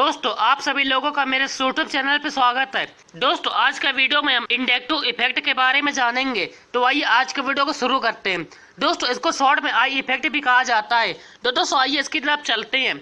दोस्तों आप सभी लोगों का मेरे यूट्यूब चैनल पे स्वागत है। दोस्तों आज का वीडियो में हम इंडक्टिव इफेक्ट के बारे में जानेंगे। तो आइए आज के वीडियो को शुरू करते हैं। दोस्तों इसको शॉर्ट में आई इफेक्ट भी कहा जाता है। तो दोस्तों आइए इसकी तरफ चलते हैं।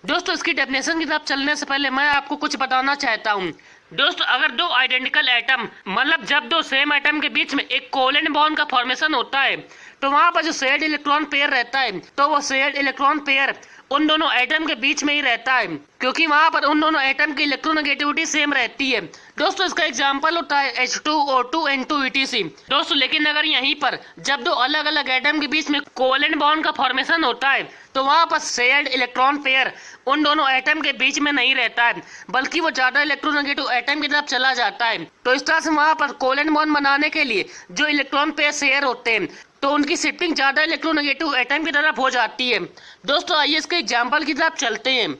दोस्तों इसकी डेफिनेशन की तरफ चलने से पहले मैं आपको कुछ बताना चाहता हूँ। दोस्तों अगर दो आइडेंटिकल एटम मतलब जब दो सेम एटम के बीच में एक कोवेलेंट बॉन्ड का फॉर्मेशन होता है तो वहां पर जो शेयर्ड इलेक्ट्रॉन पेयर रहता है तो वो शेयर्ड इलेक्ट्रॉन पेयर उन दोनों एटम के बीच में ही रहता है, क्योंकि वहां पर उन दोनों एटम की इलेक्ट्रोनेगेटिविटी सेम रहती है। दोस्तों इसका एग्जांपल होता है H2O2 N2 etc। दोस्तों लेकिन अगर यहीं पर जब दो अलग अलग एटम के बीच में कोवेलेंट बॉन्ड का फॉर्मेशन होता है तो वहां पर शेयर्ड इलेक्ट्रॉन पेयर उन दोनों एटम के बीच में नहीं रहता है, बल्कि वो ज्यादा इलेक्ट्रोनेगेटिव एटम की तरफ चला जाता है। तो इस तरह से वहां पर कोवेलेंट बॉन्ड बनाने के लिए जो इलेक्ट्रॉन पेयर शेयर होते हैं तो उनकी शिफ्टिंग ज्यादा इलेक्ट्रोनेगेटिव एटम की तरफ हो जाती है। दोस्तों आइए इसके एग्जांपल की तरफ चलते हैं।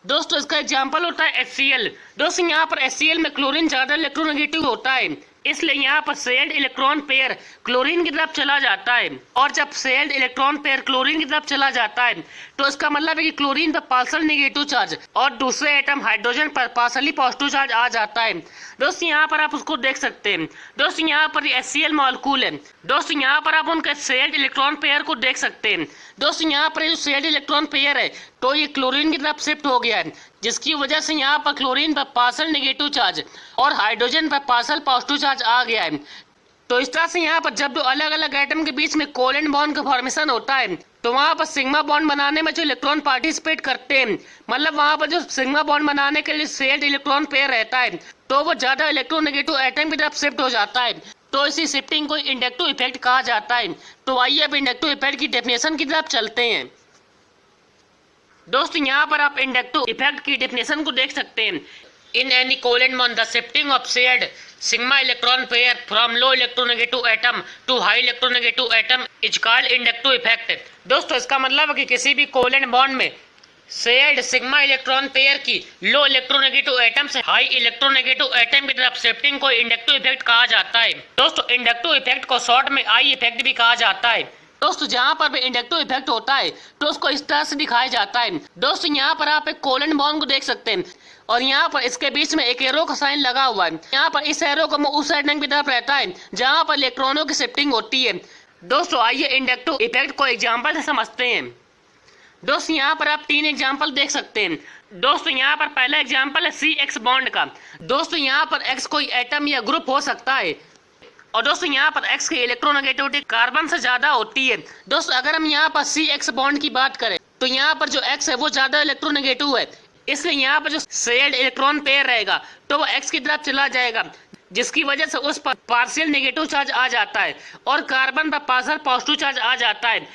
दोस्तों इसका एग्जांपल होता है HCl। दोस्तों यहाँ पर HCl में क्लोरीन ज्यादा इलेक्ट्रोनेगेटिव होता है, इसलिए यहाँ पर शेयर्ड इलेक्ट्रॉन पेयर क्लोरीन की तरफ चला जाता है। और जब शेयर्ड इलेक्ट्रॉन पेयर क्लोरीन की तरफ चला जाता है तो इसका मतलब है कि क्लोरीन पर पार्शियल नेगेटिव चार्ज और दूसरे एटम हाइड्रोजन पर पार्शियली पॉजिटिव चार्ज आ जाता है। दोस्तों यहाँ पर आप उसको देख सकते हैं। दोस्तों यहाँ पर HCl मॉलिक्यूल है। दोस्तों यहाँ पर आप उनके शेयर्ड इलेक्ट्रॉन पेयर को देख सकते हैं। दोस्तों यहाँ पर जो शेयर्ड इलेक्ट्रॉन पेयर है तो ये क्लोरीन की तरफ शिफ्ट हो गया है, जिसकी वजह से यहाँ पर क्लोरीन पर पार्शियल नेगेटिव चार्ज और हाइड्रोजन पर पार्शियल पॉजिटिव चार्ज आ गया है। तो इस तरह से यहाँ पर जब दो अलग अलग एटम के बीच में कोवेलेंट बॉन्ड का फॉर्मेशन होता है तो वहाँ पर सिग्मा बॉन्ड बनाने में जो इलेक्ट्रॉन पार्टिसिपेट करते हैं मतलब वहाँ पर जो सिग्मा बॉन्ड बनाने के लिए शेयर्ड इलेक्ट्रॉन पेयर रहता है तो वो ज्यादा इलेक्ट्रोनेगेटिव एटम की तरफ शिफ्ट हो जाता है। तो इसी शिफ्टिंग को इंडक्टिव इफेक्ट कहा जाता है। तो आइए अब इंडक्टिव इफेक्ट की डेफिनेशन की तरफ चलते हैं। दोस्तों यहाँ पर आप इंडक्टिव इफेक्ट की डेफिनेशन को देख सकते हैं। In any covalent bond the shifting of shared sigma electron pair from low electronegative atom to high electronegative atom is called inductive effect. दोस्तों इसका मतलब है कि किसी भी कोवेलेंट बॉन्ड में शेयर्ड सिग्मा इलेक्ट्रॉन पेयर की लो इलेक्ट्रोनेगेटिव एटम से हाई इलेक्ट्रोनेगेटिव एटम की तरफ शिफ्टिंग को इंडक्टिव इफेक्ट कहा जाता है। दोस्तों इंडक्टिव इफेक्ट को शॉर्ट में आई इफेक्ट भी कहा जाता है। दोस्तों जहाँ पर भी इंडक्टिव इफेक्ट होता है तो उसको इस तरह से दिखाया जाता है। दोस्तों यहाँ पर आप एक कोवेलेंट बॉन्ड को देख सकते हैं और यहाँ पर इसके बीच में एक एरो का साइन लगा हुआ है। यहाँ पर इस एरो का मुंह उस एटम की तरफ रहता है जहाँ पर इलेक्ट्रॉनों की शिफ्टिंग होती है। दोस्तों आइए इंडक्टिव इफेक्ट को एग्जाम्पल से समझते हैं। दोस्तों यहाँ पर आप 3 एग्जाम्पल देख सकते हैं। दोस्तों यहाँ पर पहला एग्जाम्पल है CX बॉन्ड का। दोस्तों यहाँ पर X कोई एटम या ग्रुप हो सकता है और दोस्तों यहाँ पर X की इलेक्ट्रोनेगेटिविटी कार्बन से ज्यादा होती है। दोस्तों अगर हम यहाँ पर CX बॉन्ड की बात करें तो यहाँ पर जो X है वो ज्यादा इलेक्ट्रोनेगेटिव है, इसलिए यहाँ पर जो शेयर्ड इलेक्ट्रॉन पेयर रहेगा तो वो X की तरफ चला जाएगा, जिसकी वजह से उस पर पार्शियल नेगेटिव चार्ज आ जाता है और कार्बन पर पार्शियल पॉजिटिव चार्ज आ जाता है।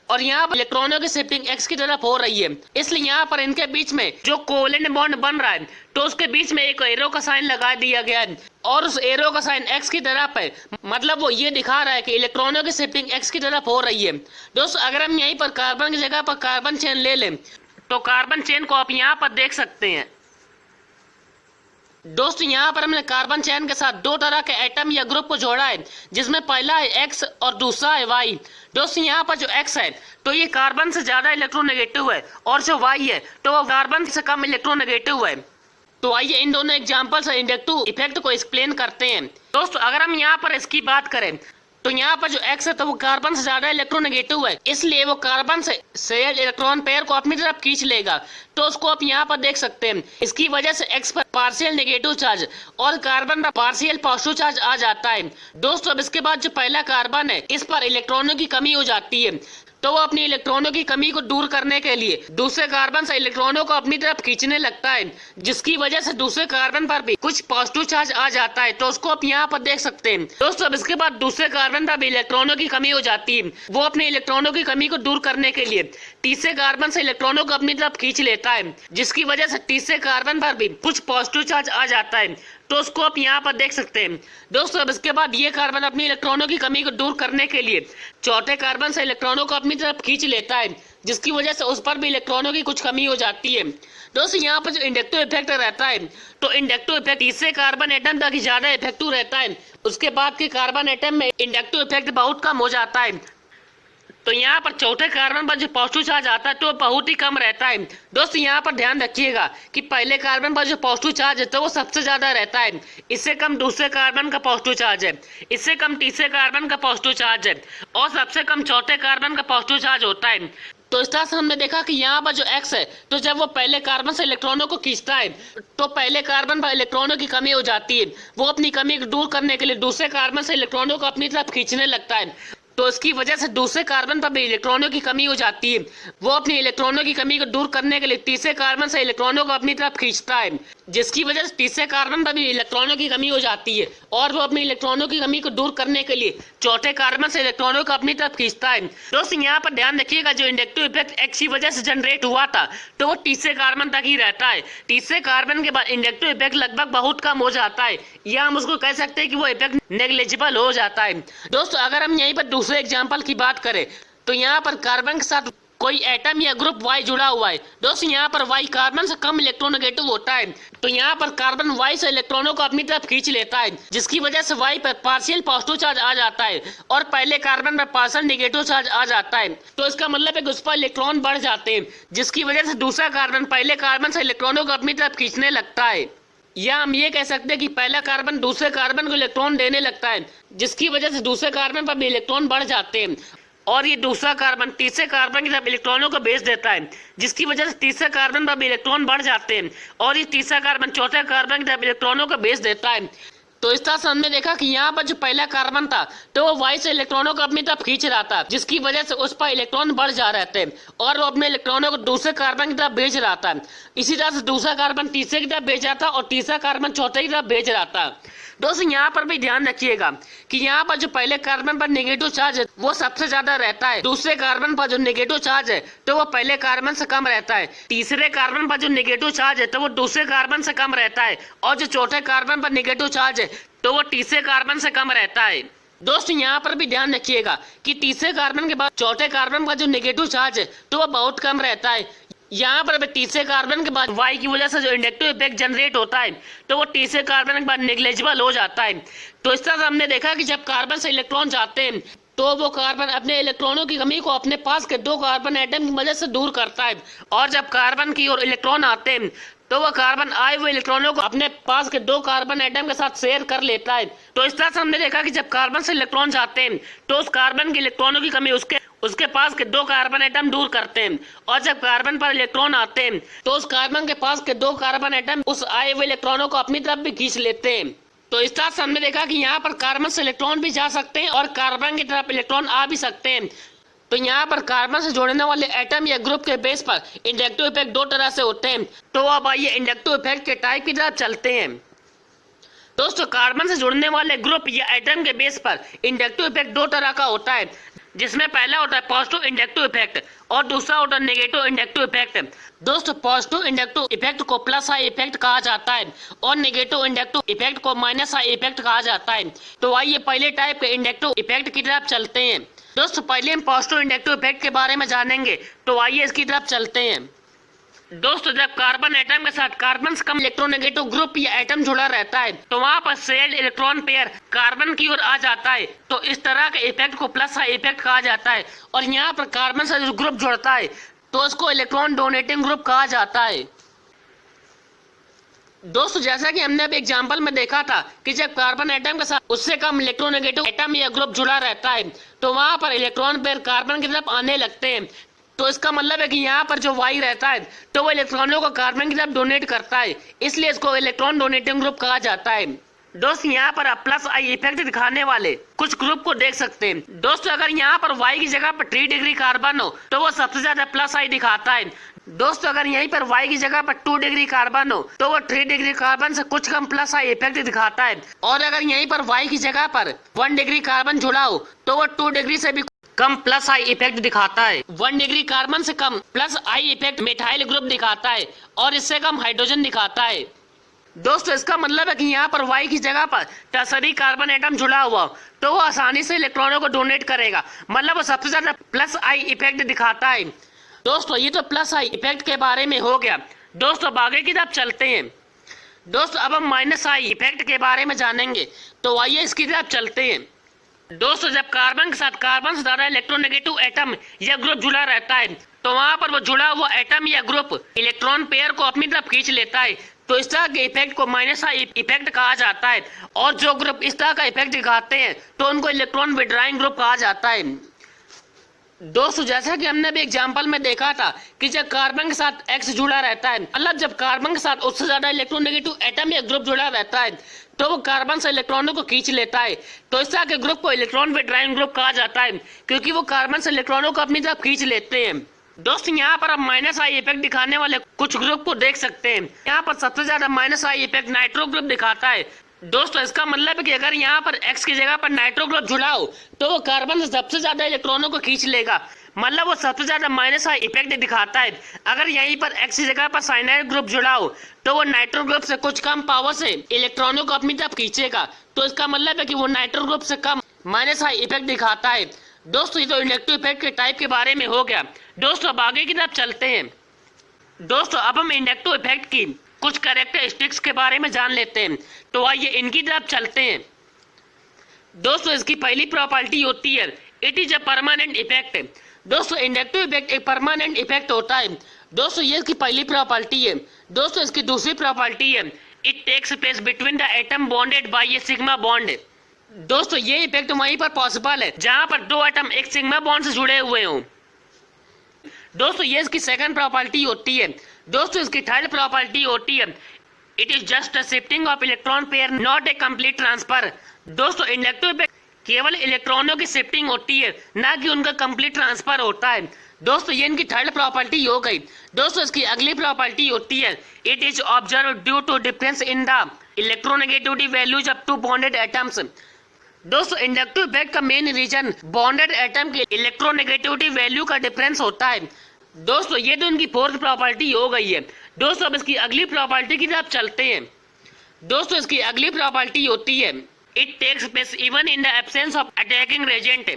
और यहाँ पर इलेक्ट्रॉनों की शिफ्टिंग X की तरफ हो रही है, इसलिए यहाँ पर इनके बीच में जो कोवेलेंट बॉन्ड बन रहा है तो उसके बीच में एक एरो का साइन लगा दिया गया है और उस एरो का साइन X की तरफ है, मतलब वो ये दिखा रहा है कि इलेक्ट्रॉनों की शिफ्टिंग X की तरफ हो रही है। दोस्तों अगर हम यहीं पर कार्बन की जगह पर कार्बन चेन ले लें तो कार्बन चेन को आप यहाँ पर देख सकते हैं। दोस्तों यहाँ पर हमने कार्बन चेन के साथ 2 तरह के एटम या ग्रुप को जोड़ा है, जिसमें पहला है X और दूसरा है Y। दोस्तों यहाँ पर जो X है तो ये कार्बन से ज्यादा इलेक्ट्रोनेगेटिव है और जो Y है तो वो कार्बन से कम इलेक्ट्रोनेगेटिव है। तो आइए इन दोनों एग्जांपल से इंडक्टिव इफेक्ट को एक्सप्लेन करते हैं। दोस्तों अगर हम यहाँ पर इसकी बात करें तो यहाँ पर जो X है तो वो कार्बन से ज्यादा इलेक्ट्रोनेगेटिव है, इसलिए वो कार्बन से शेयर्ड इलेक्ट्रॉन पेयर को अपनी तरफ खींच लेगा। तो उसको आप यहाँ पर देख सकते हैं। इसकी वजह से X पर पार्शियल नेगेटिव चार्ज और कार्बन पर पार्शियल पॉजिटिव चार्ज आ जाता है। दोस्तों अब इसके बाद जो पहला कार्बन है इस पर इलेक्ट्रॉनों की कमी हो जाती है, तो वो अपनी इलेक्ट्रॉनों की कमी को दूर करने के लिए दूसरे कार्बन से इलेक्ट्रॉनों को अपनी तरफ खींचने लगता है, जिसकी वजह से दूसरे कार्बन पर भी कुछ पॉजिटिव चार्ज आ जाता है। तो उसको आप यहाँ पर देख सकते हैं। दोस्तों अब इसके बाद दूसरे कार्बन पर भी इलेक्ट्रॉनों की कमी हो जाती है, वो अपने इलेक्ट्रॉनों की कमी को दूर करने के लिए तीसरे कार्बन से इलेक्ट्रॉनों को अपनी तरफ खींच लेता है, जिसकी वजह से तीसरे कार्बन पर भी कुछ पॉजिटिव चार्ज आ जाता है। तो उसको आप यहाँ पर देख सकते हैं। दोस्तों अब इसके बाद ये कार्बन अपनी इलेक्ट्रॉनों की कमी को दूर करने के लिए चौथे कार्बन से इलेक्ट्रॉनों को अपनी तरफ खींच लेता है, जिसकी वजह से उस पर भी इलेक्ट्रॉनों की कुछ कमी हो जाती है। दोस्तों यहाँ पर जो इंडक्टिव इफेक्ट रहता है तो इंडक्टिव इफेक्ट तीसरे कार्बन एटम तक ज्यादा इफेक्टिव रहता है, उसके बाद के कार्बन एटम में इंडक्टिव इफेक्ट बहुत कम हो जाता है। तो यहाँ पर चौथे कार्बन पर जो पॉजिटिव चार्ज आता है तो वो बहुत ही कम रहता है। दोस्तों यहाँ पर ध्यान रखिएगा कि पहले कार्बन पर जो पॉजिटिव चार्ज है तो वो सबसे ज्यादा रहता है, इससे कम दूसरे कार्बन का पॉजिटिव चार्ज है, इससे कम तीसरे कार्बन का पॉजिटिव चार्ज है और सबसे कम चौथे कार्बन का पॉजिटिव चार्ज होता है। तो इस तरह से हमने देखा कि यहाँ पर जो X है तो जब वो पहले कार्बन से इलेक्ट्रॉनों को खींचता है तो पहले कार्बन पर इलेक्ट्रॉनों की कमी हो जाती है, वो अपनी कमी को दूर करने के लिए दूसरे कार्बन से इलेक्ट्रॉनों को अपनी तरफ खींचने लगता है, तो इसकी वजह से दूसरे कार्बन पर भी इलेक्ट्रॉनों की कमी हो जाती है, वो अपनी इलेक्ट्रॉनों की कमी को दूर करने के लिए तीसरे कार्बन से इलेक्ट्रॉनों को अपनी तरफ खींचता है, जिसकी वजह से तीसरे कार्बन पर भी इलेक्ट्रॉनों की कमी हो जाती है और वो अपनी इलेक्ट्रॉनों की कमी को दूर करने के लिए चौथे कार्बन से इलेक्ट्रॉनों को अपनी तरफ खींचता है। दोस्तों यहाँ पर ध्यान रखिएगा जो इंडक्टिव इफेक्ट X की वजह से जनरेट हुआ था तो वो तीसरे कार्बन तक ही रहता है, तीसरे कार्बन के बाद इंडक्टिव इफेक्ट लगभग बहुत कम हो जाता है, या हम उसको कह सकते हैं कि वो इफेक्ट नेग्लिजिबल हो जाता है। दोस्तों अगर हम यहीं पर दूसरे एग्जाम्पल की बात करें तो यहाँ पर कार्बन के साथ कोई एटम या ग्रुप Y जुड़ा हुआ है। दोस्तों यहाँ पर Y कार्बन से कम इलेक्ट्रोनेगेटिव होता है, तो यहाँ पर कार्बन Y से इलेक्ट्रॉनों को अपनी तरफ खींच लेता है, जिसकी वजह से Y पर पार्शियल पॉजिटिव चार्ज आ जाता है और पहले कार्बन पर पार्शियल नेगेटिव चार्ज आ जाता है, तो इसका मतलब है कि उस पर इलेक्ट्रॉन बढ़ जाते हैं, जिसकी वजह से दूसरा कार्बन पहले कार्बन से इलेक्ट्रॉनों को अपनी तरफ खींचने लगता है, या हम ये कह सकते हैं कि पहला कार्बन दूसरे कार्बन को इलेक्ट्रॉन देने लगता है, जिसकी वजह से दूसरे कार्बन पर भी इलेक्ट्रॉन बढ़ जाते हैं और ये दूसरा कार्बन तीसरे कार्बन की तरफ इलेक्ट्रॉनों को भेज देता है, जिसकी वजह से तीसरे कार्बन पर भी इलेक्ट्रॉन बढ़ जाते हैं और ये तीसरा कार्बन चौथे कार्बन की तरफ इलेक्ट्रॉनों को भेज देता है। तो इस तरह से हमने देखा कि यहाँ पर जो पहला कार्बन था तो वो Y से इलेक्ट्रॉनों को अपनी तरफ खींच रहा था, जिसकी वजह से उस पर इलेक्ट्रॉन बढ़ जा रहे थे और वो अपने इलेक्ट्रॉनों को दूसरे कार्बन की तरफ भेज रहा था। इसी तरह से दूसरा कार्बन तीसरे की तरफ भेज रहा था और तीसरा कार्बन चौथे की तरफ भेज रहा था। दोस्तों यहाँ पर भी ध्यान रखिएगा कि यहाँ पर जो पहले कार्बन पर नेगेटिव चार्ज है वो सबसे ज्यादा रहता है, दूसरे कार्बन पर जो नेगेटिव चार्ज है तो वो पहले कार्बन से कम रहता है, तीसरे कार्बन पर जो नेगेटिव चार्ज है तो वो दूसरे कार्बन से कम रहता है और जो चौथे कार्बन पर नेगेटिव चार्ज है तो वो तीसरे कार्बन से कम रहता है। दोस्तों यहाँ पर भी ध्यान रखिएगा कि तीसरे कार्बन के बाद चौथे कार्बन का जो नेगेटिव चार्ज है तो वो बहुत कम रहता है। यहाँ पर तीसरे कार्बन के बाद Y की वजह से जो इंडक्टिव इफेक्ट जनरेट होता है तो वो तीसरे कार्बन के बाद नेग्लिजिबल हो जाता है। तो इस तरह से हमने देखा कि जब कार्बन से इलेक्ट्रॉन जाते हैं तो वो कार्बन अपने इलेक्ट्रॉनों की कमी को अपने पास के दो कार्बन एटम की मदद से दूर करता है और जब कार्बन की ओर इलेक्ट्रॉन आते हैं तो वह कार्बन आए हुए इलेक्ट्रॉनों को अपने पास के दो कार्बन एटम के साथ शेयर कर लेता है। तो इस तरह से हमने देखा कि जब कार्बन से इलेक्ट्रॉन जाते हैं तो उस कार्बन के इलेक्ट्रॉनों की कमी उसके पास के दो कार्बन एटम दूर करते हैं और जब कार्बन पर इलेक्ट्रॉन आते हैं तो उस कार्बन के पास के दो कार्बन एटम उस आए हुए इलेक्ट्रॉनों को अपनी तरफ भी खींच लेते हैं। तो इस तरह से हमने देखा कि यहाँ पर कार्बन से इलेक्ट्रॉन भी जा सकते हैं और कार्बन की तरफ इलेक्ट्रॉन आ भी सकते हैं। तो यहाँ पर कार्बन से जोड़ने वाले एटम या ग्रुप के बेस पर इंडक्टिव इफेक्ट दो तरह से होते हैं। तो अब आइए इंडक्टिव इफेक्ट के टाइप की तरफ चलते हैं। दोस्तों कार्बन से जुड़ने वाले ग्रुप या एटम के बेस पर इंडक्टिव इफेक्ट दो तरह का होता है, जिसमें पहला होता है पॉजिटिव इंडक्टिव इफेक्ट और दूसरा होता है नेगेटिव इंडक्टिव इफेक्ट। दोस्तों पॉजिटिव इंडक्टिव इफेक्ट को प्लस आई इफेक्ट कहा जाता है और नेगेटिव इंडक्टिव इफेक्ट को माइनस आई इफेक्ट कहा जाता है। तो आइए पहले टाइप के इंडक्टिव इफेक्ट की तरफ चलते हैं। दोस्तों पहले हम पॉजिटिव इंडक्टिव इफेक्ट के बारे में जानेंगे, तो आइए इसकी तरफ चलते हैं। दोस्तों जब कार्बन एटम के साथ कार्बन से कम इलेक्ट्रोनेगेटिव ग्रुप या एटम जुड़ा रहता है तो वहां पर शेयर्ड इलेक्ट्रॉन पेयर कार्बन की ओर आ जाता है, तो इस तरह के इफेक्ट को प्लस आई इफेक्ट कहा जाता है। और यहाँ पर कार्बन से जो ग्रुप जुड़ता है तो उसको इलेक्ट्रॉन डोनेटिंग ग्रुप कहा जाता है। दोस्तों जैसा कि हमने अब एग्जांपल में देखा था कि जब कार्बन एटम के साथ उससे कम इलेक्ट्रोनेगेटिव एटम या ग्रुप जुड़ा रहता है तो वहां पर इलेक्ट्रॉन पेयर कार्बन की तरफ आने लगते हैं। तो इसका मतलब है कि यहाँ पर जो Y रहता है तो वो इलेक्ट्रॉनों को कार्बन की तरफ डोनेट करता है, इसलिए इसको इलेक्ट्रॉन डोनेटिंग ग्रुप कहा जाता है। दोस्तों यहाँ पर आप प्लस आई इफेक्ट दिखाने वाले कुछ ग्रुप को देख सकते हैं। दोस्तों अगर यहाँ पर Y की जगह पर 3 डिग्री कार्बन हो तो वो सबसे ज्यादा प्लस आई दिखाता है। दोस्तों अगर यहीं पर Y की जगह पर 2 डिग्री कार्बन हो तो वो 3 डिग्री कार्बन से कुछ कम प्लस आई इफेक्ट दिखाता है, और अगर यहीं पर Y की जगह पर 1 डिग्री कार्बन जुड़ा हो तो वो 2 डिग्री से भी कम प्लस आई इफेक्ट दिखाता है। 1 डिग्री कार्बन से कम plus I effect methyl group दिखाता है और इससे कम हाइड्रोजन दिखाता है। दोस्तों इसका मतलब है कि यहाँ पर Y की जगह पर टर्सरी कार्बन एटम जुड़ा हुआ तो वो आसानी से इलेक्ट्रॉनों को डोनेट करेगा, मतलब वो सबसे ज्यादा प्लस आई इफेक्ट दिखाता है। दोस्तों ये तो प्लस आई इफेक्ट के बारे में हो गया। दोस्तों अब आगे की तरफ चलते हैं। दोस्तों अब हम माइनस आई इफेक्ट के बारे में जानेंगे, तो आइए इसकी तरफ चलते हैं। दोस्तों जब कार्बन के साथ कार्बन से ज्यादा इलेक्ट्रोनेगेटिव एटम या ग्रुप जुड़ा रहता है तो वहां पर वो जुड़ा हुआ एटम या ग्रुप इलेक्ट्रॉन पेयर को अपनी तरफ खींच लेता है। तो इस तरह के इफेक्ट को माइनस आई इफेक्ट कहा जाता है। और जो ग्रुप इस तरह का इफेक्ट दिखाते हैं तो उनको इलेक्ट्रॉन विड्रॉइंग ग्रुप कहा जाता है। दोस्तों जैसा कि हमने भी एग्जांपल में देखा था कि जब कार्बन के साथ X जुड़ा रहता है, मतलब जब कार्बन के साथ उससे ज्यादा इलेक्ट्रोनेगेटिव एटम या ग्रुप जुड़ा रहता है तो वो कार्बन से इलेक्ट्रॉनों को खींच लेता है। तो इस तरह के ग्रुप को इलेक्ट्रॉन विड्रॉइंग ग्रुप कहा जाता है क्योंकि वो कार्बन से इलेक्ट्रॉनों को अपनी तरफ खींच लेते हैं। दोस्तों यहाँ पर आप माइनस आई इफेक्ट दिखाने वाले कुछ ग्रुप को देख सकते हैं। यहाँ पर सबसे ज्यादा minus I effect nitro group दिखाता है। दोस्तों इसका मतलब है कि अगर यहाँ पर X की जगह पर नाइट्रो ग्रुप जुड़ा हो तो वो कार्बन से सबसे ज्यादा इलेक्ट्रॉनों को खींच लेगा, मतलब वो सबसे ज्यादा माइनस आई इफेक्ट दिखाता है। अगर यहीं पर X की जगह पर साइनाइड ग्रुप जुड़ा हो तो वो नाइट्रो ग्रुप से कुछ कम पावर से इलेक्ट्रॉनों को अपनी तरफ खींचेगा। तो इसका मतलब है कि वो नाइट्रो ग्रुप से कम माइनस आई इफेक्ट दिखाता है। दोस्तों ये तो इंडक्टिव इफेक्ट के टाइप के बारे में हो गया। दोस्तों अब आगे की तरफ चलते हैं। दोस्तों अब हम इंडक्टिव इफेक्ट की कुछ कैरेक्टरिस्टिक्स के बारे में जान लेते हैं। तो आइए इनकी तरफ चलते हैं। दोस्तों इसकी पहली प्रॉपर्टी होती है it is a permanent effect. दोस्तों इंडक्टिव इफेक्ट एक परमानेंट इफेक्ट होता है। दोस्तों ये इसकी पहली प्रॉपर्टी है। दोस्तों इसकी दूसरी प्रॉपर्टी है it takes place between the atom bonded by a sigma bond. दोस्तों ये इफेक्ट वहीं पर पॉसिबल है जहां पर दो एटम एक सिग्मा बॉन्ड से जुड़े हुए हों। दोस्तों ये इसकी सेकंड प्रॉपर्टी होती है। दोस्तों इसकी थर्ड प्रॉपर्टी होती है it is just a shifting of electron pair not a complete transfer. दोस्तों इंडक्टिव इफेक्ट केवल इलेक्ट्रॉनों की शिफ्टिंग होती है, ना कि उनका कंप्लीट ट्रांसफर होता है। दोस्तों ये इनकी थर्ड प्रॉपर्टी हो गई। दोस्तों इसकी अगली प्रॉपर्टी होती है it is observe due to difference in the electronegativity values of two bonded atoms. दोस्तों इंडक्टिव इफेक्ट का मेन रीजन बॉन्डेड एटम की इलेक्ट्रोनेगेटिविटी वैल्यू का डिफरेंस होता है। दोस्तों ये तो इनकी फोर्थ प्रॉपर्टी हो गई है। दोस्तों अब इसकी अगली प्रॉपर्टी की तरफ चलते हैं। दोस्तों इसकी अगली प्रॉपर्टी होती है it takes place even in the absence of attacking agent.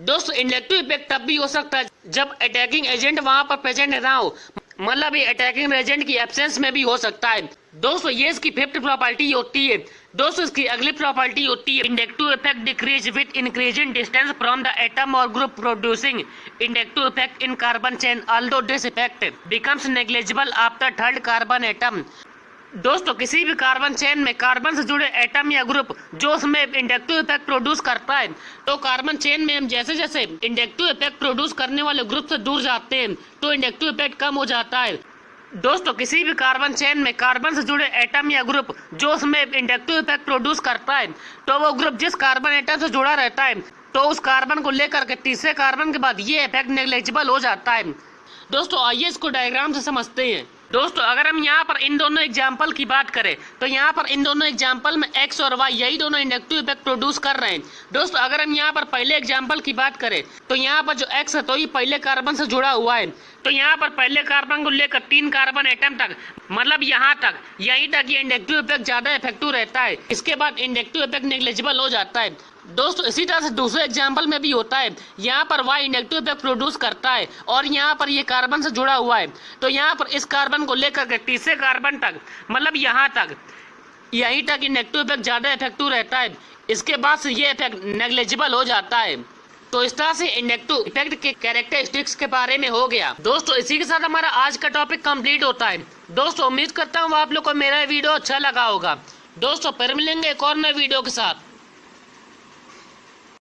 दोस्तों इंडक्टिव इफेक्ट तब भी हो सकता है जब अटैकिंग एजेंट वहां पर प्रेजेंट ना हो, मतलब ये अटैकिंग एजेंट की एब्सेंस में भी हो सकता है। दोस्तों ये इसकी फिफ्थ प्रॉपर्टी होती है। दोस्तों इसकी अगली प्रॉपर्टी होती है inductive effect decrease with increasing distance from the atom और group producing inductive effect in carbon chain although this effect becomes negligible after third carbon atom. दोस्तों किसी भी कार्बन चेन में कार्बन से जुड़े एटम या ग्रुप जो उसमें इंडक्टिव इफेक्ट प्रोड्यूस करता है, तो कार्बन चेन में हम जैसे जैसे इंडक्टिव इफेक्ट प्रोड्यूस करने वाले ग्रुप से दूर जाते हैं तो इंडक्टिव इफेक्ट कम हो जाता है। दोस्तों किसी भी कार्बन चेन में कार्बन से जुड़े एटम या ग्रुप जो उसमें इंडक्टिव इफेक्ट प्रोड्यूस करता है, तो वो ग्रुप जिस कार्बन एटम से जुड़ा रहता है तो उस कार्बन को लेकर के तीसरे कार्बन के बाद ये इफेक्ट नेग्लिजिबल हो जाता है। दोस्तों आइए इसको डायग्राम से समझते हैं। दोस्तों अगर हम यहाँ पर इन दोनों एग्जाम्पल की बात करें तो यहाँ पर इन दोनों एग्जाम्पल में X और Y यही दोनों इंडक्टिव इफेक्ट प्रोड्यूस कर रहे हैं। दोस्तों अगर हम यहाँ पर पहले एग्जाम्पल की बात करें तो यहाँ पर जो X है तो ये पहले कार्बन से जुड़ा हुआ है। तो यहाँ पर पहले कार्बन को लेकर 3 कार्बन एटम तक, मतलब यहाँ तक यहीं तक ये इंडक्टिव इफेक्ट ज्यादा इफेक्टिव रहता है। इसके बाद इंडक्टिव इफेक्ट नेग्लिजिबल हो जाता है। दोस्तों इसी तरह से दूसरे एग्जाम्पल में भी होता है। यहाँ पर Y इंडक्टिव इफेक्ट प्रोड्यूस करता है और यहाँ पर ये कार्बन से जुड़ा हुआ है, तो यहाँ पर इस कार्बन को लेकर के तीसरे कार्बन तक, मतलब यहाँ तक यहीं तक इंडक्टिव इफेक्ट ज्यादा इफेक्टिव रहता है। इसके बाद से ये इफेक्ट नेग्लिजिबल हो जाता है। तो इस तरह से इंडक्टिव इफेक्ट के कैरेक्टरिस्टिक्स के बारे में हो गया। दोस्तों इसी के साथ हमारा आज का टॉपिक कंप्लीट होता है। दोस्तों उम्मीद करता हूँ आप लोग को मेरा वीडियो अच्छा लगा होगा। दोस्तों फिर मिलेंगे एक और नए वीडियो के साथ।